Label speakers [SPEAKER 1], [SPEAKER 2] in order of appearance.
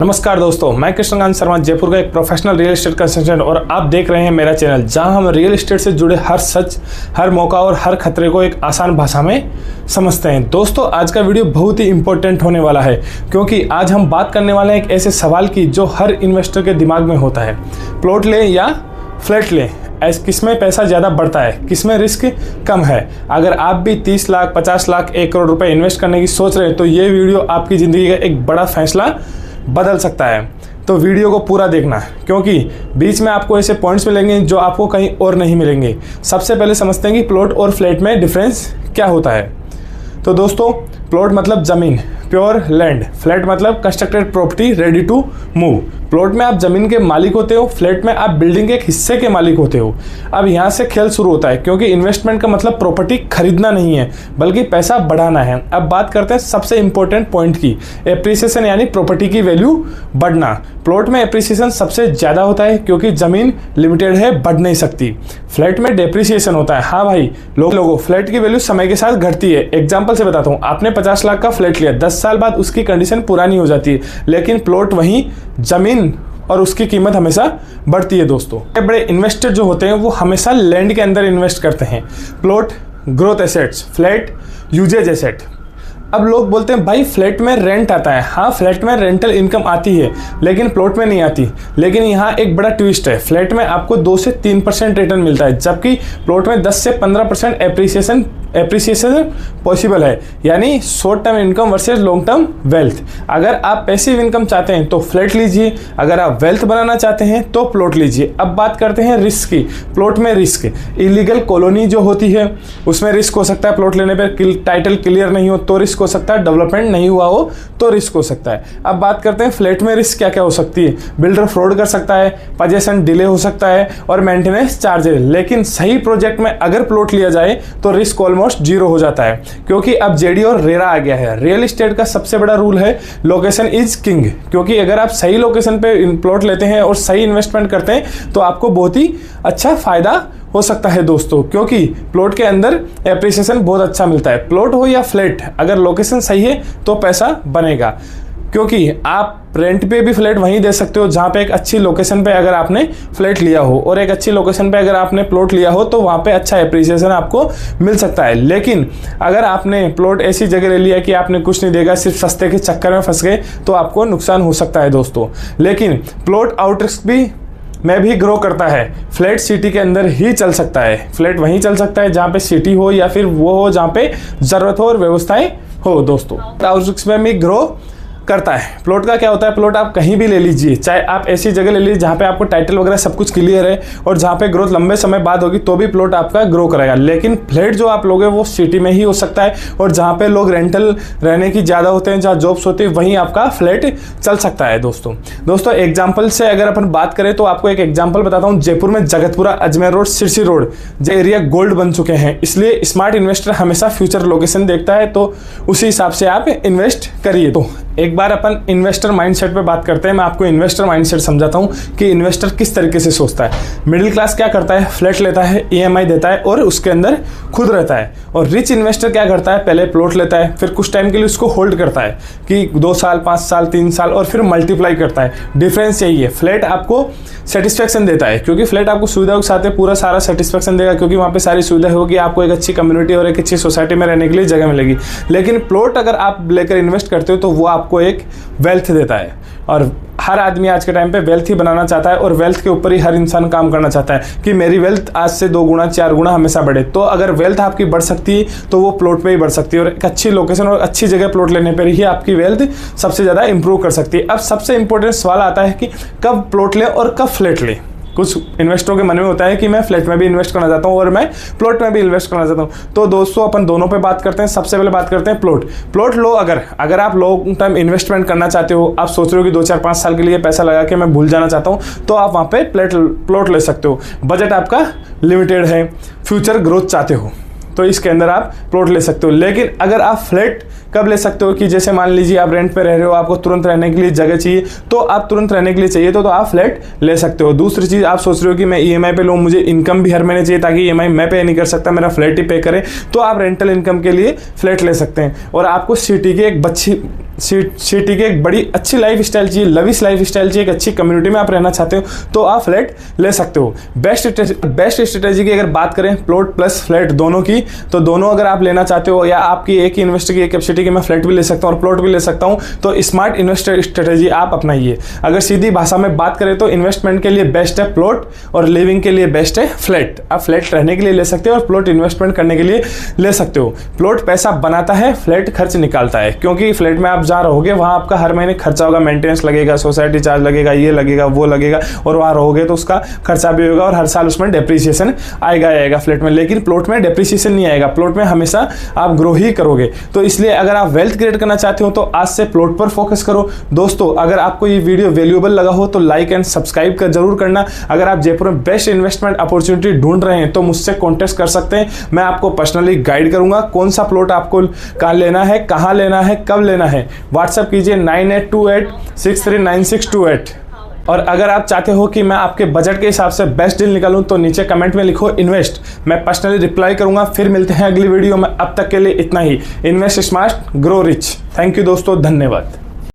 [SPEAKER 1] नमस्कार दोस्तों, मैं कृष्णकांत शर्मा जयपुर का एक प्रोफेशनल रियल एस्टेट कंसल्टेंट और आप देख रहे हैं मेरा चैनल जहां हम रियल एस्टेट से जुड़े हर सच, हर मौका और हर खतरे को एक आसान भाषा में समझते हैं। दोस्तों, आज का वीडियो बहुत ही इंपॉर्टेंट होने वाला है क्योंकि आज हम बात करने वाले हैं एक ऐसे सवाल की जो हर इन्वेस्टर के दिमाग में होता है। प्लॉट लें या फ्लैट लें, किसमें पैसा ज़्यादा बढ़ता है, किसमें रिस्क कम है। अगर आप भी 30 लाख, 50 लाख, 1 करोड़ रुपए इन्वेस्ट करने की सोच रहे हैं तो ये वीडियो आपकी ज़िंदगी का एक बड़ा फैसला बदल सकता है। तो वीडियो को पूरा देखना क्योंकि बीच में आपको ऐसे पॉइंट्स मिलेंगे जो आपको कहीं और नहीं मिलेंगे। सबसे पहले समझते हैं कि प्लॉट और फ्लैट में डिफरेंस क्या होता है। तो दोस्तों, प्लॉट मतलब ज़मीन, प्योर लैंड। फ्लैट मतलब constructed property ready to move. Plot में आप ज़मीन के मालिक होते हो, फ्लैट में आप बिल्डिंग के एक हिस्से के मालिक होते हो। अब यहाँ से खेल शुरू होता है क्योंकि इन्वेस्टमेंट का मतलब प्रॉपर्टी खरीदना नहीं है बल्कि पैसा बढ़ाना है। अब बात करते हैं सबसे इंपॉर्टेंट पॉइंट की, एप्रिसिएशन यानी प्रॉपर्टी की वैल्यू बढ़ना। प्लॉट में एप्रिसिएशन सबसे ज़्यादा होता है क्योंकि ज़मीन लिमिटेड है, बढ़ नहीं सकती। फ्लैट में डेप्रिसिएशन होता है। हाँ भाई, लोगों फ्लैट की वैल्यू समय के साथ घटती है। एग्जाम्पल से बताता हूँ, आपने 50 लाख का फ्लैट लिया, 10 साल बाद उसकी कंडीशन पुरानी हो जाती है, लेकिन प्लॉट वहीं ज़मीन और उसकी कीमत हमेशा बढ़ती है। दोस्तों, बड़े इन्वेस्टर जो होते हैं वो हमेशा लैंड के अंदर इन्वेस्ट करते हैं। Plot growth assets, flat usage asset. अब लोग बोलते हैं भाई फ्लैट में रेंट आता है। हाँ, फ्लैट में रेंटल इनकम आती है लेकिन प्लॉट में नहीं आती। लेकिन यहाँ एक बड़ा ट्विस्ट है, फ्लैट में आपको 2 से 3% रिटर्न मिलता है जबकि प्लॉट में 10 से 15% एप्रिसिएशन पॉसिबल है, यानी short term income versus long term wealth. अगर आप पैसिव इनकम चाहते हैं तो फ्लैट लीजिए, अगर आप वेल्थ बनाना चाहते हैं तो प्लॉट लीजिए। अब बात करते हैं रिस्क की। प्लॉट में रिस्क, इलीगल कॉलोनी जो होती है उसमें रिस्क हो सकता है। प्लॉट लेने पर टाइटल क्लियर नहीं हो तो रिस्क हो सकता है, डेवलपमेंट नहीं हुआ हो तो रिस्क हो सकता है। अब बात करते हैं फ्लैट में रिस्क क्या क्या हो सकती है। बिल्डर फ्रॉड कर सकता है, पोजीशन डिले हो सकता है और मेंटेनेंस चार्जेस। लेकिन सही प्रोजेक्ट में अगर प्लॉट लिया जाए तो रिस्क ऑलमोस्ट जीरो हो जाता है क्योंकि अब जेडी और रेरा आ गया है। रियल एस्टेट का सबसे बड़ा रूल है लोकेशन इज किंग, क्योंकि अगर आप सही लोकेशन पे प्लॉट लेते हैं और सही इन्वेस्टमेंट करते हैं तो आपको बहुत ही अच्छा फायदा हो सकता है दोस्तों, क्योंकि प्लॉट के अंदर एप्रिसिएशन बहुत अच्छा मिलता है। प्लॉट हो या फ्लैट, अगर लोकेशन सही है तो पैसा बनेगा, क्योंकि आप रेंट पे भी फ्लैट वहीं दे सकते हो जहाँ पे एक अच्छी लोकेशन पे अगर आपने फ्लैट लिया हो, और एक अच्छी लोकेशन पे अगर आपने प्लॉट लिया हो तो वहाँ पे अच्छा एप्रिसिएशन आपको मिल सकता है। लेकिन अगर आपने प्लॉट ऐसी जगह ले लिया कि आपने कुछ नहीं देगा, सिर्फ सस्ते के चक्कर में फंस गए तो आपको नुकसान हो सकता है दोस्तों। लेकिन प्लॉट आउटरिस्क भी में भी ग्रो करता है। फ्लैट सिटी के अंदर ही चल सकता है, फ्लैट वहीं चल सकता है जहाँ पे सिटी हो या फिर वो हो जहाँ पे ज़रूरत हो और व्यवस्थाएं हो दोस्तों। आउटरिस्क में भी ग्रो करता है। प्लॉट का क्या होता है, प्लॉट आप कहीं भी ले लीजिए, चाहे आप ऐसी जगह ले लीजिए जहाँ पे आपको टाइटल वगैरह सब कुछ क्लियर है और जहाँ पे ग्रोथ लंबे समय बाद होगी तो भी प्लॉट आपका ग्रो करेगा। लेकिन फ्लैट जो आप लोगे वो सिटी में ही हो सकता है और जहाँ पे लोग रेंटल रहने की ज़्यादा होते हैं, जहाँ जॉब्स होती है, वहीं आपका फ्लैट चल सकता है दोस्तों। एग्जाम्पल से अगर अपन बात करें तो आपको एक एग्जाम्पल बताता हूँ। जयपुर में जगतपुरा, अजमेर रोड, सिरसी रोड जो एरिया गोल्ड बन चुके हैं, इसलिए स्मार्ट इन्वेस्टर हमेशा फ्यूचर लोकेशन देखता है, तो उसी हिसाब से आप इन्वेस्ट करिए। तो एक बार अपन इन्वेस्टर माइंडसेट पे बात करते हैं। मैं आपको इन्वेस्टर माइंडसेट समझाता हूँ कि इन्वेस्टर किस तरीके से सोचता है। मिडिल क्लास क्या करता है, फ्लैट लेता है, ईएमआई देता है और उसके अंदर खुद रहता है। और रिच इन्वेस्टर क्या करता है, पहले प्लॉट लेता है, फिर कुछ टाइम के लिए उसको होल्ड करता है कि 2 साल, 5 साल, 3 साल और फिर मल्टीप्लाई करता है। डिफरेंस यही है, फ्लैट आपको सेटिस्फैक्शन देता है क्योंकि फ्लैट आपको सुविधाओं के साथ पूरा सारा सेटिस्फैक्शन देगा, क्योंकि वहाँ पे सारी सुविधा होगी, आपको एक अच्छी कम्युनिटी और एक अच्छी सोसाइटी में रहने के लिए जगह मिलेगी। लेकिन प्लॉट अगर आप लेकर इन्वेस्ट करते हो तो वो आपको एक वेल्थ देता है और हर आदमी आज के टाइम पे वेल्थ ही बनाना चाहता है और वेल्थ के ऊपर ही हर इंसान काम करना चाहता है कि मेरी वेल्थ आज से 2 गुना 4 गुना हमेशा बढ़े। तो अगर वेल्थ आपकी बढ़ सकती है तो वो प्लॉट पे ही बढ़ सकती है और एक अच्छी लोकेशन और अच्छी जगह प्लॉट लेने पर ही आपकी वेल्थ सबसे ज़्यादा इंप्रूव कर सकती है। अब सबसे इंपॉर्टेंट सवाल आता है कि कब प्लॉट लें और कब फ्लैट लें। कुछ इन्वेस्टरों के मन में होता है कि मैं फ्लैट में भी इन्वेस्ट करना चाहता हूँ और मैं प्लॉट में भी इन्वेस्ट करना चाहता हूँ। तो दोस्तों, अपन दोनों पे बात करते हैं। सबसे पहले बात करते हैं प्लॉट लो। अगर आप लॉन्ग टर्म इन्वेस्टमेंट करना चाहते हो, आप सोच रहे हो कि 2, 4, 5 साल के लिए पैसा लगा के मैं भूल जाना चाहता हूँ, तो आप वहाँ पे प्लॉट ले सकते हो। बजट आपका लिमिटेड है, फ्यूचर ग्रोथ चाहते हो तो इसके अंदर आप प्लॉट ले सकते हो। लेकिन अगर आप फ्लैट कब ले सकते हो कि जैसे मान लीजिए आप रेंट पे रह रहे हो, आपको तुरंत रहने के लिए जगह चाहिए, तो आप तुरंत रहने के लिए चाहिए तो आप फ्लैट ले सकते हो। दूसरी चीज़, आप सोच रहे हो कि मैं ईएमआई पे लूँ, मुझे इनकम भी हर महीने चाहिए ताकि ईएमआई मैं पे नहीं कर सकता, मेरा फ्लैट ही पे करे, तो आप रेंटल इनकम के लिए फ्लैट ले सकते हैं। और आपको सिटी की एक सिटी की एक बड़ी अच्छी लाइफ स्टाइल चाहिए, लविश लाइफ स्टाइल चाहिए, एक अच्छी कम्युनिटी में आप रहना चाहते हो तो आप फ्लैट ले सकते हो। बेस्ट स्ट्रेटेजी की अगर बात करें प्लॉट प्लस फ्लैट दोनों की, तो दोनों अगर आप लेना चाहते हो या आपकी एक ही इन्वेस्टर की कैपेसिटी की मैं फ्लैट भी ले सकता हूँ और प्लॉट भी ले सकता हूँ, तो स्मार्ट इन्वेस्टर स्ट्रेटेजी आप अपनाइए। अगर सीधी भाषा में बात करें तो इन्वेस्टमेंट के लिए बेस्ट है प्लॉट और लिविंग के लिए बेस्ट है फ्लैट। आप फ्लैट रहने के लिए ले सकते हो और प्लॉट इन्वेस्टमेंट करने के लिए ले सकते हो। प्लॉट पैसा बनाता है, फ्लैट खर्च निकालता है, क्योंकि फ्लैट में आप जहाँ रहोगे वहाँ आपका हर महीने खर्चा होगा, मेंटेनेंस लगेगा, सोसाइटी चार्ज लगेगा, ये लगेगा वो लगेगा, और वहाँ रहोगे तो उसका खर्चा भी होगा और हर साल उसमें डेप्रिसिएशन आएगा फ्लैट में। लेकिन प्लॉट में डेप्रिसिएशन नहीं आएगा, प्लॉट में हमेशा आप ग्रो ही करोगे। तो इसलिए अगर आप वेल्थ क्रिएट करना चाहते हो तो आज से प्लॉट पर फोकस करो। दोस्तों अगर आपको ये वीडियो वैल्यूएबल लगा हो तो लाइक एंड सब्सक्राइब कर जरूर करना। अगर आप जयपुर में बेस्ट इन्वेस्टमेंट अपॉर्चुनिटी ढूंढ रहे हैं तो मुझसे कॉन्टेक्ट कर सकते हैं, मैं आपको पर्सनली गाइड करूंगा कौन सा प्लॉट आपको कहाँ लेना है, कहाँ लेना है, कब लेना है। व्हाट्सएप कीजिए 9828639628। और अगर आप चाहते हो कि मैं आपके बजट के हिसाब से बेस्ट डील निकालूं तो नीचे कमेंट में लिखो इन्वेस्ट, मैं पर्सनली रिप्लाई करूंगा। फिर मिलते हैं अगली वीडियो में, अब तक के लिए इतना ही। Invest smart, grow rich. Thank you दोस्तों, धन्यवाद।